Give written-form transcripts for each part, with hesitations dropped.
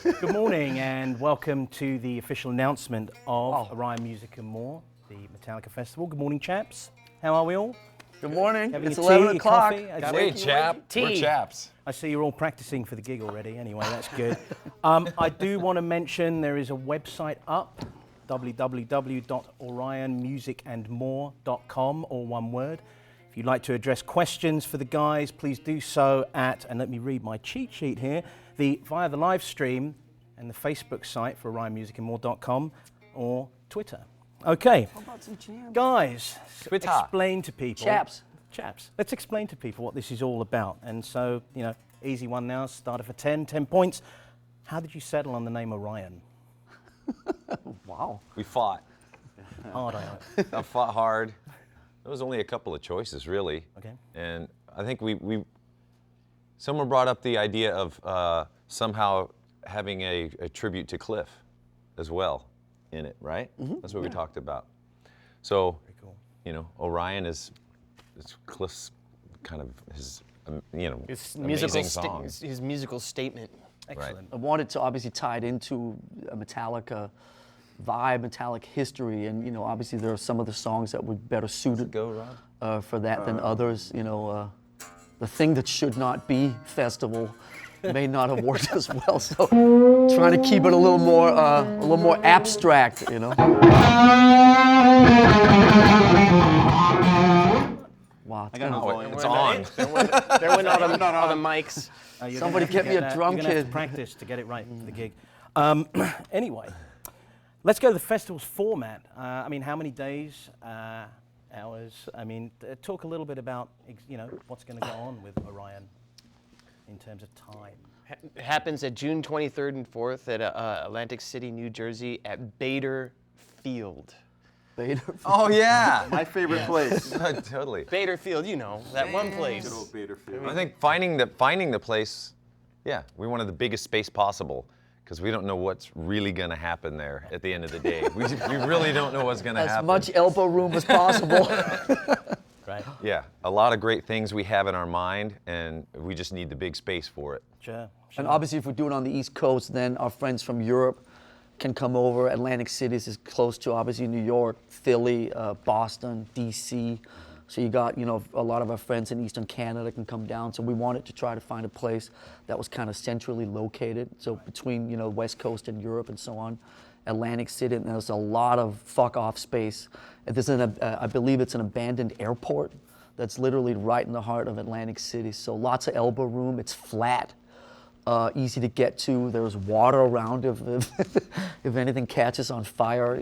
Good morning and welcome to the official announcement of Orion Music and More, the Metallica Festival. Good morning, chaps. How are we all? Good morning. Having It's your 11 tea, o'clock. your coffee? Hey, chap. We're chaps. I see you're all practicing for the gig already. Anyway, that's good. I do want to mention there is a website up, www.orionmusicandmore.com, all one word. If you'd like to address questions for the guys, please do so at, and let me read my cheat sheet here, via the live stream and the Facebook site for orionmusicandmore.com or Twitter. Okay, How about some jams? guys, Twitter. explain to people. Chaps. Let's explain to people what this is all about. And so, easy one now, started for 10 points. How did you settle on the name Orion? Wow. We fought. Hard, I know. I fought hard. There was only a couple of choices, really. Okay. And I think someone brought up the idea of somehow having a tribute to Cliff as well in it, right? Mm-hmm. That's what we talked about. So, Cool. Orion is Cliff's kind of his His amazing song. his musical statement. Excellent. I wanted to obviously tie it into a Metallica vibe, Metallic history, and obviously there are some of the songs that would better suited Go, Rob. for that than others. The thing that should not be festival may not have worked as well. So trying to keep it a little more abstract. Wow, it's It's on. There went all the mics. Somebody get me a drum You're gonna have kit. to practice to get it right for the gig. Anyway, let's go to the festival's format. How many days, hours? Talk a little bit about, what's going to go on with Orion in terms of time. It happens at June 23rd and 4th at Atlantic City, New Jersey at Bader Field. Bader. Oh, yeah. My favorite place. Totally. Bader Field, that one place. Good old Bader Field. I think finding the place, we wanted the biggest space possible because we don't know what's really going to happen there at the end of the day. We really don't know what's going to happen. As much elbow room as possible. Right. Yeah, a lot of great things we have in our mind, and we just need the big space for it. Sure. And obviously, if we do it on the East Coast, then our friends from Europe can come over. Atlantic City is close to, obviously, New York, Philly, Boston, D.C. So you got, a lot of our friends in Eastern Canada can come down. So we wanted to try to find a place that was kind of centrally located. So between, West Coast and Europe and so on. Atlantic City, and there's a lot of fuck-off space. I believe it's an abandoned airport that's literally right in the heart of Atlantic City. So lots of elbow room. It's flat, easy to get to. There's water around if anything catches on fire,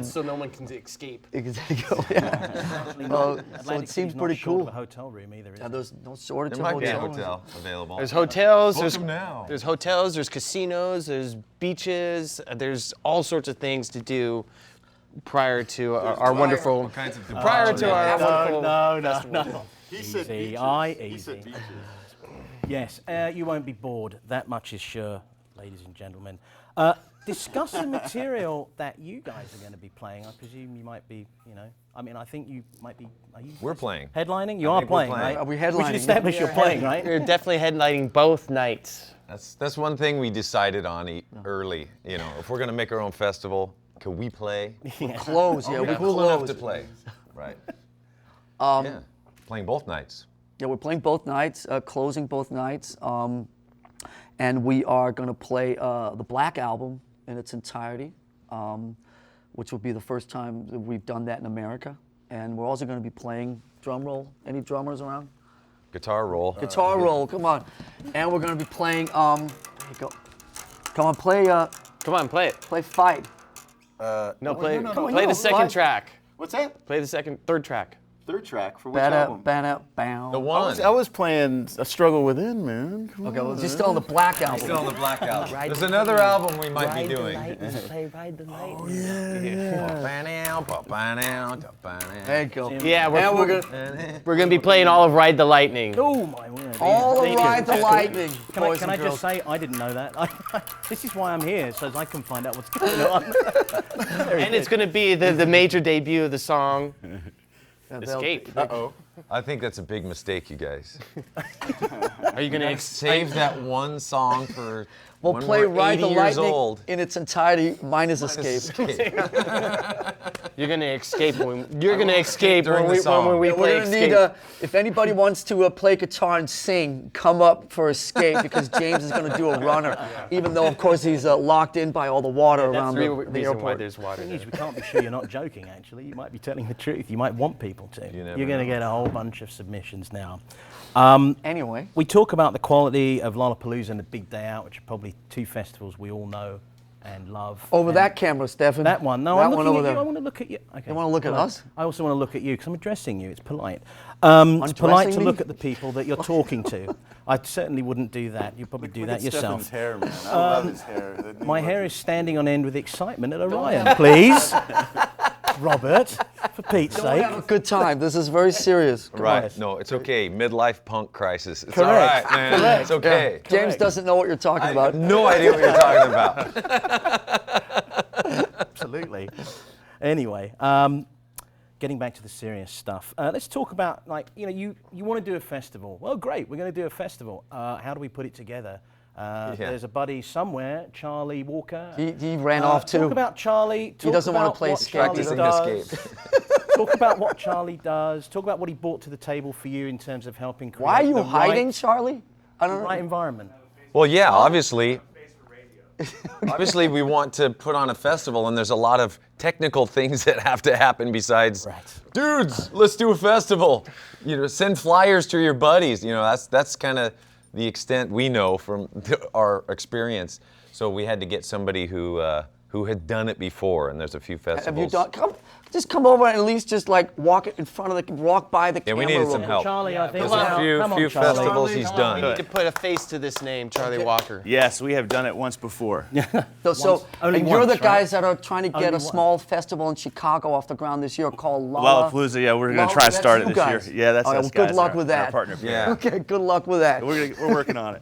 So no one can escape. Exactly. Yeah. So it seems pretty cool. Of a hotel room either. Is Yeah, it? there's no shortage There of might be a hotels. hotel available. There's hotels. Book 'em now. There's hotels. There's casinos. There's beaches. There's all sorts of things to do prior to our wonderful. All kinds of Prior to our wonderful. No. He said Easy, beaches. He easy. said beaches. Yes, you won't be bored. That much is sure, ladies and gentlemen. Discuss the material that you guys are going to be playing. I presume you might be, I think you might be. Are you We're playing. headlining? You I are think we're playing, playing. right? Are we We headlining? should establish you're playing, right? We're definitely headlining both nights. That's one thing we decided on early. If we're gonna make our own festival, can we play? Close, yeah, We're we're cool enough to close. play, right? Um, Yeah, playing both nights. Yeah, we're playing both nights, closing both nights. And we are going to play the Black Album in its entirety, which will be the first time that we've done that in America. And we're also going to be playing drum roll. Any drummers around? Guitar roll. Guitar roll, come on. And we're going to be playing, here you go. Come on, play Come on, play it. Fight. No, play no, play no, the second what? track. What's that? Play the third track. Third track for which Bad album? out, bad out, bound. The one. I was playing A Struggle Within, man. Come Okay, on, well, just still on the Black Album. Still on the Black Album. There's another album we might be doing. Play Ride the Lightning. There you go. Yeah, And we're gonna be playing all of Ride the Lightning. Oh my word! all the Ride the Lightning. Can I boys and just girls. say I didn't know that. This is why I'm here, so I can find out what's going on. And it's gonna be the major debut of the song Yeah, they'll- Escape. I think that's a big mistake, you guys. Are you gonna Save that one song for We'll When play we're Ride the 80 years Lightning old. in its entirety, minus Escape. You're gonna escape when you're gonna escape during when the we song. when we Yeah, play we're gonna escape. need if anybody wants to play guitar and sing, come up for Escape because James is gonna do a runner, even though of course he's locked in by all the water around Three the reasons why airport. there's water The thing is, there. we can't be sure you're not joking, actually. You might be telling the truth. You might want people to. You never You're going to know. get a whole bunch of submissions now. Anyway, We talk about the quality of Lollapalooza and the Big Day Out, which are probably two festivals we all know and love. over And that camera, Stefan. That one. No, that I'm one looking over at you. there. I want to look at you. Okay. You wanna look at Well, us? I also want to look at you because I'm addressing you. It's polite. It's polite Undressing to me? look at the people that you're talking to. I certainly wouldn't do that. You'd probably do Look that at yourself. Stefan's hair, man. I love his hair. That new My look. hair is standing on end with excitement at Orion, please. Robert, for Pete's Don't sake. have a good time. This is very serious. Come on. Right. No, it's okay. Midlife punk crisis. It's Correct. all right, man. It's okay. James Correct. doesn't know what you're talking I about. have no idea what you're talking about. Absolutely. Anyway, getting back to the serious stuff. Let's talk about, like, you want to do a festival. Well, great, we're going to do a festival. How do we put it together? There's a buddy somewhere, Charlie Walker. He ran off too. Talk about Charlie. Talk doesn't wanna about play what Escape. Charlie Practicing does. Escape. Talk about what Charlie does. Talk about what he brought to the table for you in terms of helping create Why are you the hiding, right, Charlie? I don't know. right environment. Well, yeah, obviously. Obviously, we want to put on a festival, and there's a lot of technical things that have to happen besides, Right. dudes, let's do a festival. Send flyers to your buddies. That's kind of the extent we know from our experience. So we had to get somebody who had done it before, and there's a few festivals. Have you done? Just come over and at least just like walk by the Yeah, we camera. needed real some quick. help. Charlie, I think. There's a come on, few Charlie. festivals he's We done. need to put a face to this name, Charlie Walker. Yes, we have done it once before. So Only and you're once, the right? guys that are trying to get Only a one. small festival in Chicago off the ground this year called Lollapalooza. Lollapalooza, yeah, we're going Lolla- to try to that's start it you this guys. year. Yeah, that's All right, us well, good guys, luck our- with our that. partner. Yeah. Okay, good luck with that. We're working on it.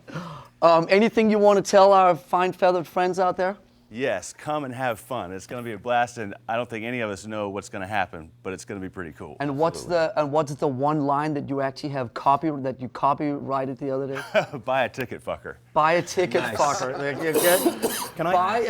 Anything you want to tell our fine feathered friends out there? Yes, come and have fun. It's going to be a blast, and I don't think any of us know what's going to happen, but it's going to be pretty cool. And what's the one line that you actually have copyrighted the other day? Buy a ticket, fucker. Buy a ticket, fucker. There you go. Can I-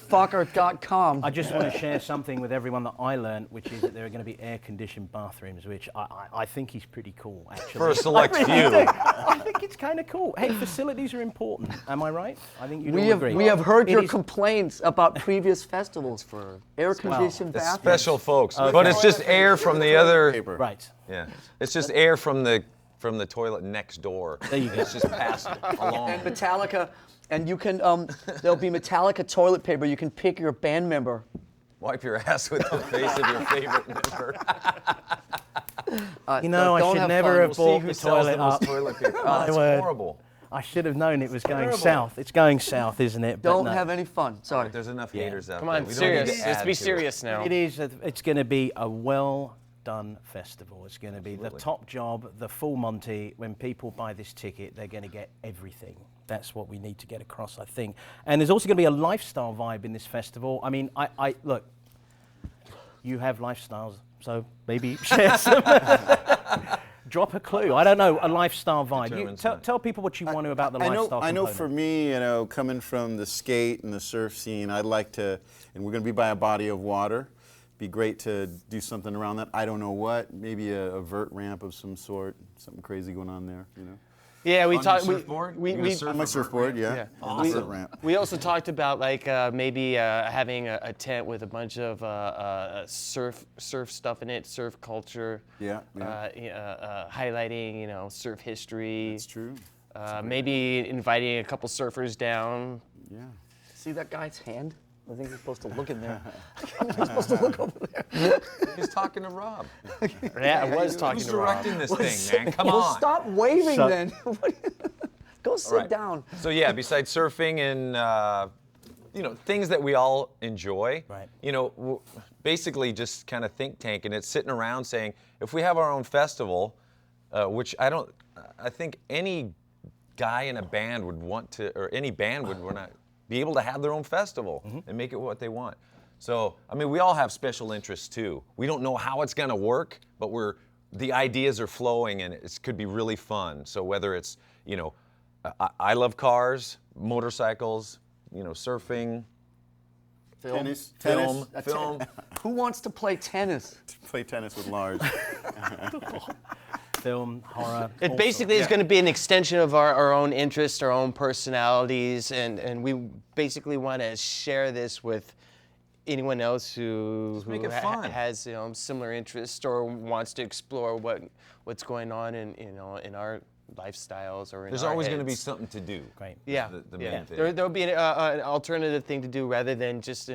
Buyaticketfucker.com. I just want to share something with everyone that I learned, which is that there are going to be air-conditioned bathrooms, which I think is pretty cool, actually. For a select I really few. do. I think it's kind of cool. Hey, facilities are important. Am I right? I think you'd all agree. We have heard It your is- complaints about previous festivals for air-conditioned It's bathrooms. special folks, but it's just air from the other. Right. Yeah, it's just air from the toilet next door. There you go. It's just passing along. And Metallica, and you can there'll be Metallica toilet paper. You can pick your band member. Wipe your ass with the face of your favorite member. You know, I don't should have never fun. have We'll see bought who the sells the toilet most up. toilet paper. My That's word. horrible. I should have known it was going south. It's going south, isn't it? But Don't no. have any fun. Sorry. There's enough Yeah. haters out Come there. on, We don't need serious. to Let's add be to it. serious now. It is. It's going to be a well-done festival. It's going to be the top job, the full Monty. When people buy this ticket, they're going to get everything. That's what we need to get across, I think. And there's also going to be a lifestyle vibe in this festival. I mean, I look. You have lifestyles, so maybe share some. Drop a clue. I don't know, a lifestyle vibe. You, Determines tell, that. tell people what you want to about the lifestyle I know component. for me, coming from the skate and the surf scene, I'd like to, and we're going to be by a body of water. Be great to do something around that. I don't know what, maybe a vert ramp of some sort, something crazy going on there, Yeah, we On talked. your surfboard? We, You're gonna we, surf On my surfboard, yeah. Yeah. And the vert ramp. we also talked about like maybe having a tent with a bunch of surf stuff in it, surf culture. Yeah, Highlighting surf history. It's true. Maybe inviting a couple surfers down. Yeah. See that guy's hand? I think you're supposed to look in there. You're supposed to look over there. He's talking to Rob. Yeah, I was talking Who's to Rob. directing this thing, man? Come Well, on. stop waving Shut- then. Go sit Right. down. So yeah, besides surfing and things that we all enjoy, Right. basically just kind of think tank, and it's sitting around saying, if we have our own festival, which I think any guy in a band would want to, or any band would want to be able to have their own festival and make it what they want. So, I mean, we all have special interests too. We don't know how it's gonna work, but the ideas are flowing and it could be really fun. So whether it's, I love cars, motorcycles, surfing, Tennis. film. Who wants to play tennis? Play tennis with Lars. Film, horror. It all basically is yeah. going to be an extension of our own interests, our own personalities, and we basically want to share this with anyone else who, make it who fun. has similar interests or wants to explore what's going on in our lifestyles or in There's our always going to be heads. something to do. Great. Yeah, The yeah. main thing. There'll be an alternative thing to do rather than just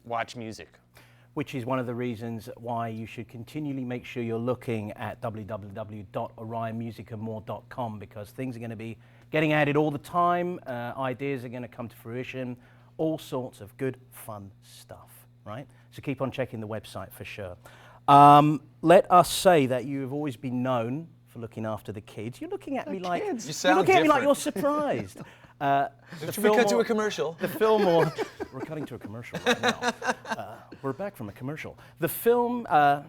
watch music. Which is one of the reasons why you should continually make sure you're looking at www.orionmusicandmore.com, because things are going to be getting added all the time, ideas are going to come to fruition, all sorts of good, fun stuff, right? So keep on checking the website for sure. Let us say that you have always been known for looking after the kids. You're looking at me like kids. You sound you're looking at me like you're different. surprised. The Should we cut to Fillmore- a commercial? The Fillmore. We're cutting to a commercial right now. We're back from a commercial. The Fillmore.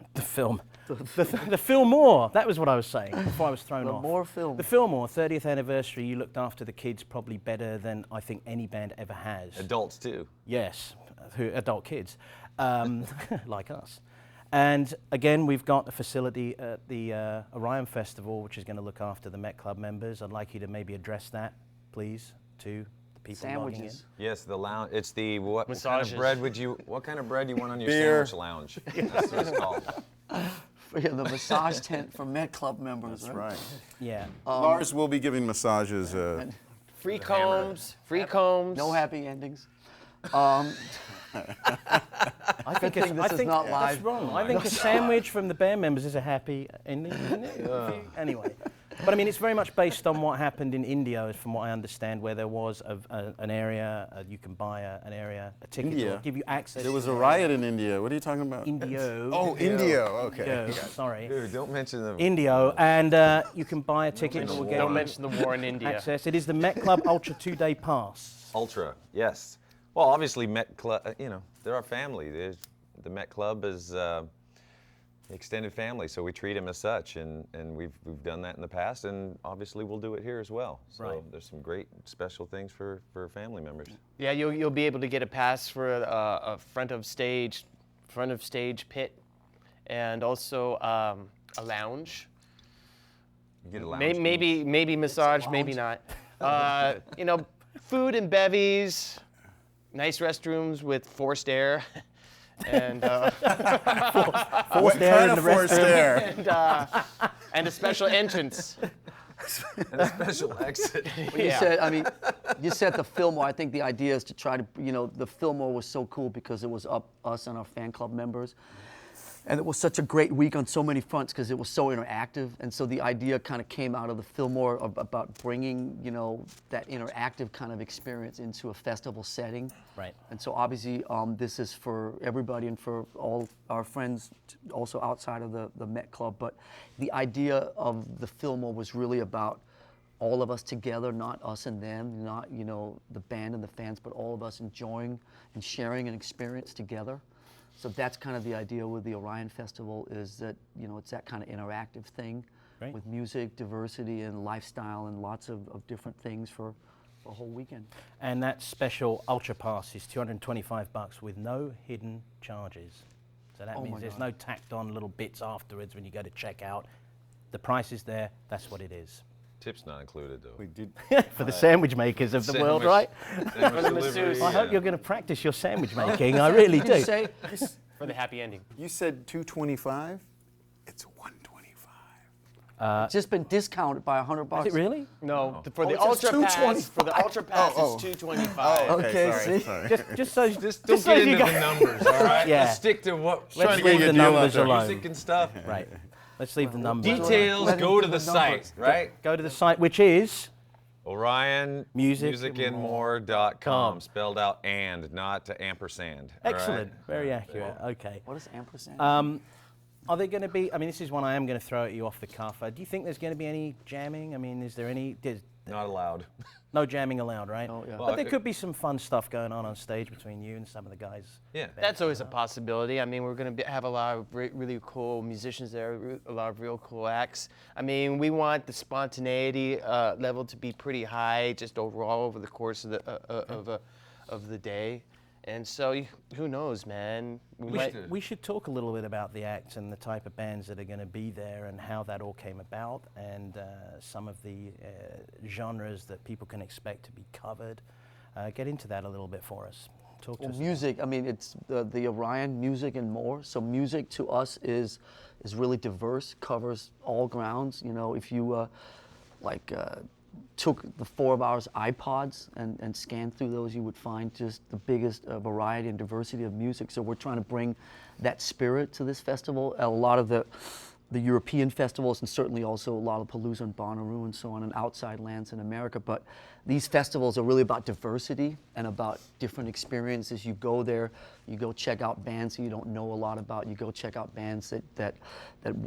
That was what I was saying before I was thrown The off. Moore Film. The Fillmore 30th anniversary. You looked after the kids probably better than I think any band ever has. Adults too. Yes, adult kids, like us. And again, we've got a facility at the Orion Festival, which is going to look after the Met Club members. I'd like you to maybe address that, please, to the people logging in. Sandwiches. Yes, the lounge. It's the what kind Massages. of bread would you? What kind of bread you want on your Beer. sandwich lounge? That's what it's called. Yeah, the massage tent for Met Club members. That's right. Yeah. Lars will be giving massages. Free combs, free combs. No happy endings. I think, thing this is not that's live. wrong. I think a sandwich from the band members is a happy ending, isn't it? Anyway. But I mean, it's very much based on what happened in India, from what I understand, where there was an area, you can buy an area, a ticket, India? or give you access. There was to a riot in India. What are you talking about? Indio. Oh, Indio. Okay. Indio, sorry. Dude, don't mention the. Indio, and you can buy a ticket that will get Don't you mention the war in India. access. It is the Met Club Ultra 2-day pass. Ultra, yes. Well, obviously, Met Club, they're our family. The Met Club is extended family, so we treat them as such, and we've done that in the past, and obviously we'll do it here as well. So Right. there's some great special things for family members. Yeah, you'll be able to get a pass for a front of stage pit, and also a lounge. You get a lounge. Maybe massage, maybe not. Food and bevies, nice restrooms with forced air, and Forced air Kind in of the forced restroom. air. and a special entrance. And a special exit. You said the Fillmore. I think the idea is to try to, the Fillmore was so cool because it was us and our fan club members. And it was such a great week on so many fronts because it was so interactive. And so the idea kind of came out of the Fillmore about bringing, that interactive kind of experience into a festival setting. Right. And so obviously this is for everybody and for all our friends also outside of the Met Club. But the idea of the Fillmore was really about all of us together, not us and them, not, the band and the fans, but all of us enjoying and sharing an experience together. So that's kind of the idea with the Orion Festival, is that, it's that kind of interactive thing Great. with music, diversity, and lifestyle, and lots of different things for a whole weekend. And that special Ultra Pass is $225 with no hidden charges. So that Oh means my there's God. no tacked on little bits afterwards when you go to check out. The price is there, that's what it is. Tip's not included, though. We did. For the sandwich makers of the world, right? Sandwich the delivery, masseuse. I yeah. hope you're going to practice your sandwich making, I really Did you do. say? For the happy ending. You said 225. It's 125. It's just been discounted by $100. Is it really? No, for the it's just Ultra Pass. $225. For the Ultra Pass, Oh, it's $225. Okay, sorry, see? sorry. Just so, Just just don't so get you into go. the numbers, all right? Yeah. Let's stick to what Let's to leave get the a deal out numbers there. alone. music and stuff. Right. Let's leave the numbers alone. Details, Let him go do to the the site, numbers. right? Go to the site, which is Orion Musicandmore.com. spelled out and, not to ampersand. all right? excellent, very accurate. Okay. What is ampersand? Are there going to be? I mean, this is one I am going to throw at you off the cuff. Do you think there's going to be any jamming? I mean, is there any? Not allowed. No jamming allowed, right? Oh, yeah. But there could be some fun stuff going on stage between you and some of the guys. Yeah. That's always a possibility. I mean, we're going to have a lot of really cool musicians there, a lot of real cool acts. I mean, we want the spontaneity level to be pretty high, just overall over the course of the day. And so, who knows, man? We should talk a little bit about the act and the type of bands that are going to be there and how that all came about and some of the genres that people can expect to be covered. Get into that a little bit for us. Talk to us. Music, I mean, it's the Orion music and more. So music to us is really diverse, covers all grounds. You know, if you took the 4 of ours iPods and scanned through those, you would find just the biggest variety and diversity of music. So we're trying to bring that spirit to this festival. A lot of the European festivals, and certainly also Lollapalooza and Bonnaroo and so on, and outside lands in America. But these festivals are really about diversity and about different experiences. You go there, you go check out bands that you don't know a lot about. You go check out bands that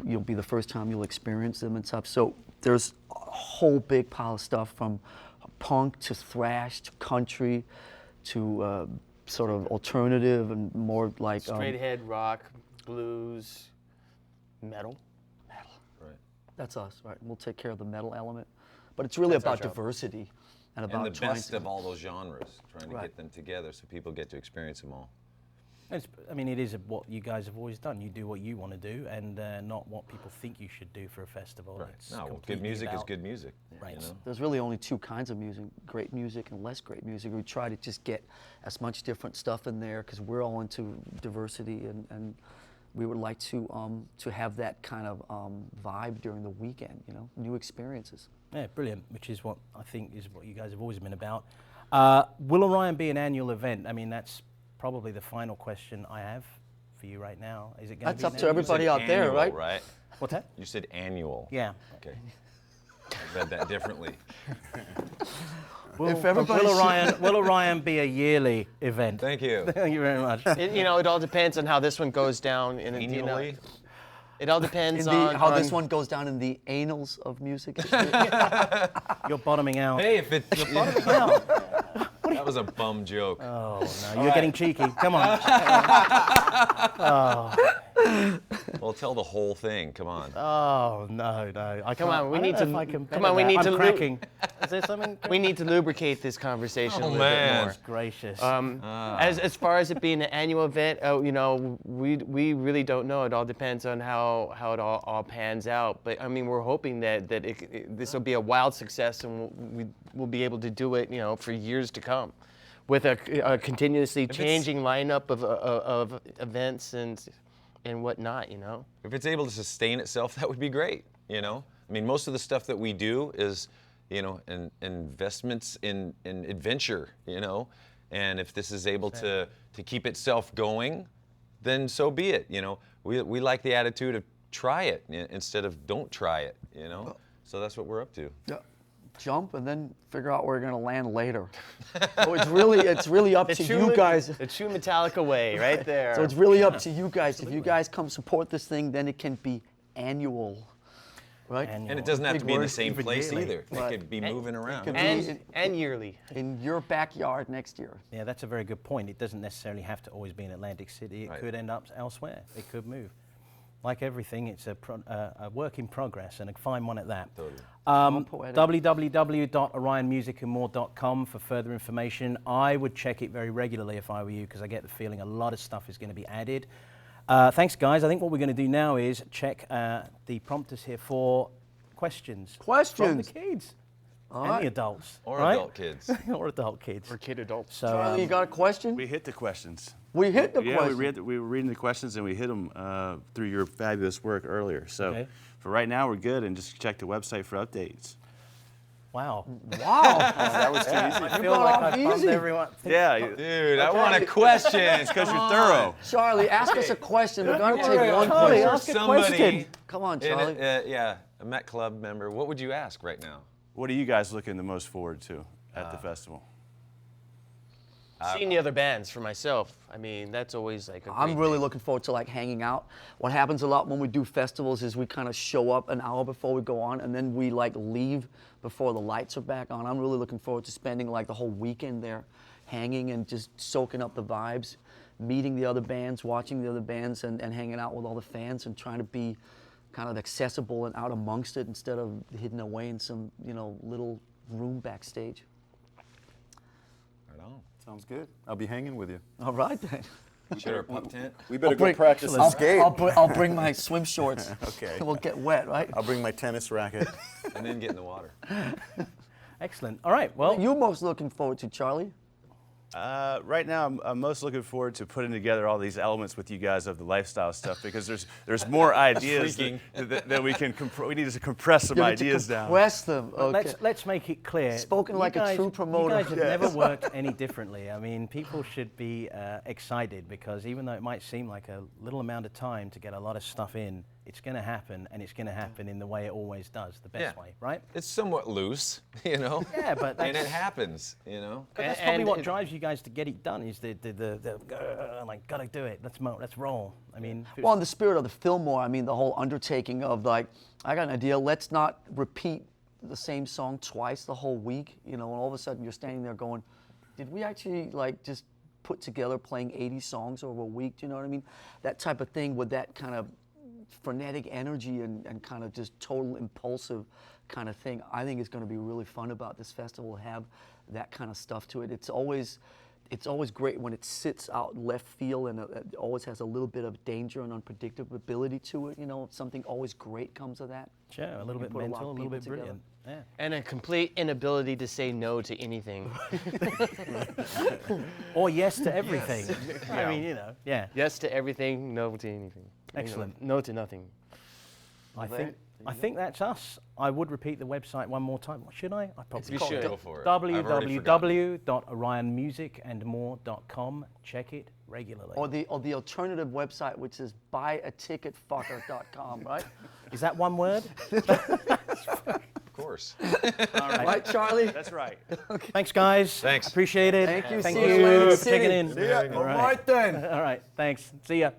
you'll be the first time you'll experience them and stuff. So there's a whole big pile of stuff from punk to thrash to country to sort of alternative and more like straight ahead rock, blues, metal. That's us, right? We'll take care of the metal element. But it's really about diversity and about And the trying best to... of all those genres, trying to Right. get them together so people get to experience them all. I mean, it is what you guys have always done. You do what you want to do and not what people think you should do for a festival. Right. It's No, well, good completely music is about- good music. Right. You know? There's really only 2 kinds of music, great music and less great music. We try to just get as much different stuff in there because we're all into diversity and we would like to have that kind of vibe during the weekend, you know, new experiences. Yeah, brilliant, which is what I think is what you guys have always been about. Will Orion be an annual event? I mean, that's probably the final question I have for you right now. Is it going That's to be up an to annual everybody event? out there, Annual, right? right? What's that? You said annual. Yeah. Okay. I read that differently. If everybody Will Orion be a yearly event? Thank you. Thank you very much. It all depends on how this one goes down. Annually? It all depends in on how this one goes down in the annals of music. You're bottoming out. Hey, if it, Bottoming out. that was a bum joke. Oh, no, you're getting cheeky. Come on. Well, tell the whole thing. Come on. Oh, no. I Come can't- on, we I need don't to- know if I can come on, we better need that. to I'm lu- cracking. Is there something? we need to lubricate this conversation a Oh, little man. bit more. Gracious. As far as it being an annual event, we really don't know. It all depends on how it all pans out. But I mean, we're hoping that this will be a wild success, and we'll be able to do it, for years to come, with a continuously changing lineup of events and whatnot. If it's able to sustain itself, that would be great. I mean, most of the stuff that we do is, investments in adventure. And if this is able to keep itself going, then so be it. We like the attitude of try it instead of don't try it. So that's what we're up to. Yeah. Jump and then figure out where we're gonna land later. So it's really up to you guys. The true Metallica way, right there. So it's really up to you guys. If you guys come support this thing, then it can be annual, right? Annual. And it doesn't have Big to be in the word. same Even place yearly. either. Right. It could be moving around. could be- and yearly. In your backyard next year. Yeah, that's a very good point. It doesn't necessarily have to always be in Atlantic City. It Right. could end up elsewhere. It could move. Like everything, it's a work in progress and a fine one at that. Totally. Poetic. www.orionmusicandmore.com for further information. I would check it very regularly if I were you because I get the feeling a lot of stuff is going to be added. Thanks, guys. I think what we're going to do now is check the prompters here for questions. From the Questions. kids. All And right. the adults. Or right? adult kids. Or adult kids. Or kid adults. So, Charlie, you got a question? We hit the questions. We hit the Yeah, question. we were reading the questions and we hit them through your fabulous work earlier. So Okay. for right now, we're good, and just check the website for updates. wow. Wow. That was too easy. I feel got like off I bummed easy. everyone. Yeah, Dude, I want a question. it's because you're thorough. Charlie, ask us a question. We're gonna take one Charlie, question. ask a Somebody question. Come on, in Charlie. yeah, a Met Club member. What would you ask right now? What are you guys looking the most forward to at the festival? seeing the other bands for myself. I mean, that's always like a great I'm really thing. looking forward to like hanging out. What happens a lot when we do festivals is we kind of show up an hour before we go on, and then we like leave before the lights are back on. I'm really looking forward to spending like the whole weekend there, hanging and just soaking up the vibes, meeting the other bands, watching the other bands, and hanging out with all the fans and trying to be kind of accessible and out amongst it instead of hidden away in some, little room backstage. Right on. Sounds good. I'll be hanging with you. All right then. Share a pup tent. We better bring- go practice the I'll, skate. I'll bring my swim shorts. Okay. We'll get wet, right? I'll bring my tennis racket. And then get in the water. Excellent. All right. Well, What are you most looking forward to, Charlie? Right now, I'm most looking forward to putting together all these elements with you guys of the lifestyle stuff because there's more ideas that we can we need to compress some You need to ideas down. compress them. Okay. let's make it clear. Spoken You like a guys- true promoter. You guys have never worked any differently. I mean, people should be excited because even though it might seem like a little amount of time to get a lot of stuff in, it's going to happen, and it's going to happen in the way it always does, the best way, right? It's somewhat loose, you know? Yeah, but And it that's- happens, you know? But that's And- probably and what it- drives you guys to get it done is the like gotta do it. Let's roll. I mean, Well, in the spirit of the Fillmore, I mean, the whole undertaking of like, I got an idea, let's not repeat the same song twice the whole week, and all of a sudden you're standing there going, did we actually like just put together playing 80 songs over a week? Do you know what I mean? That type of thing with that kind of frenetic energy and kind of just total impulsive kind of thing, I think is going to be really fun about this festival, have that kind of stuff to it. It's always great when it sits out left field and it always has a little bit of danger and unpredictability to it. Something always great comes of that. sure, a little You bit put a lot mental, a of little bit people brilliant. Yeah. And a complete inability to say no to anything. Or yes to everything. I mean, yeah. Yes to everything, no to anything. Excellent. No to nothing. I think that's us. I would repeat the website one more time. Should I? I probably You should go for it. www.orionmusicandmore.com. Check it regularly. Or the alternative website, which is buyaticketfucker.com, right? Is that one word? Of course. Right, Charlie? That's right. Thanks, guys. Thanks. Appreciate it. Thank you. Thank See you you in Atlantic for checking City. in. See ya. All right then. All right. Thanks. See ya.